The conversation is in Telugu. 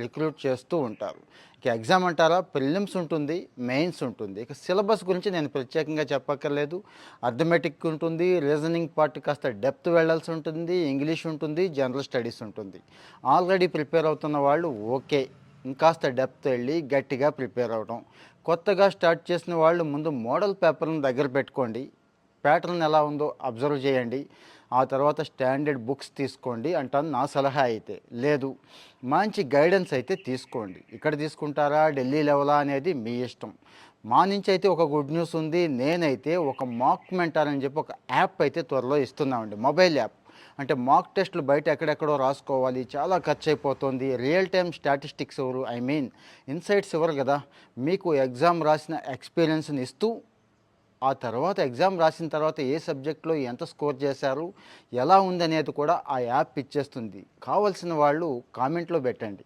రిక్రూట్ చేస్తూ ఉంటారు. ఇక ఎగ్జామ్ అంటారా, ప్రిలిమ్స్ ఉంటుంది, మెయిన్స్ ఉంటుంది. ఇక సిలబస్ గురించి నేను ప్రత్యేకంగా చెప్పక్కర్లేదు. అర్థమెటిక్ ఉంటుంది, రీజనింగ్ పార్ట్ కాస్త డెప్త్ వెళ్ళాల్సి ఉంటుంది, ఇంగ్లీష్ ఉంటుంది, జనరల్ స్టడీస్ ఉంటుంది. ఆల్రెడీ ప్రిపేర్ అవుతున్న వాళ్ళు ఓకే, ఇంకాస్త డెప్త్ వెళ్ళి గట్టిగా ప్రిపేర్ అవ్వడం. కొత్తగా స్టార్ట్ చేసిన వాళ్ళు ముందు మోడల్ పేపర్ని దగ్గర పెట్టుకోండి, ప్యాటర్న్ ఎలా ఉందో అబ్జర్వ్ చేయండి, ఆ తర్వాత స్టాండర్డ్ బుక్స్ తీసుకోండి అంటాను నా సలహా. అయితే లేదు, మంచి గైడెన్స్ అయితే తీసుకోండి. ఇక్కడ తీసుకుంటారా, ఢిల్లీ లెవెలా అనేది మీ ఇష్టం. మా నుంచి అయితే ఒక గుడ్ న్యూస్ ఉంది. నేనైతే ఒక మాక్ మెంటార్ అని చెప్పి ఒక యాప్ అయితే త్వరలో ఇస్తున్నామండి, మొబైల్ యాప్. అంటే మాక్ టెస్టులు బయట ఎక్కడెక్కడో రాసుకోవాలి, చాలా ఖర్చు అయిపోతుంది. రియల్ టైం స్టాటిస్టిక్స్ ఎవరు, ఐ మీన్ ఇన్సైట్స్ ఎవరు కదా, మీకు ఎగ్జామ్ రాసిన ఎక్స్పీరియన్స్ని ఇస్తూ ఆ తర్వాత ఎగ్జామ్ రాసిన తర్వాత ఏ సబ్జెక్ట్లో ఎంత స్కోర్ చేశారు, ఎలా ఉందనేది కూడా ఆ యాప్ ఇచ్చేస్తుంది. కావాల్సిన వాళ్ళు కామెంట్లో పెట్టండి.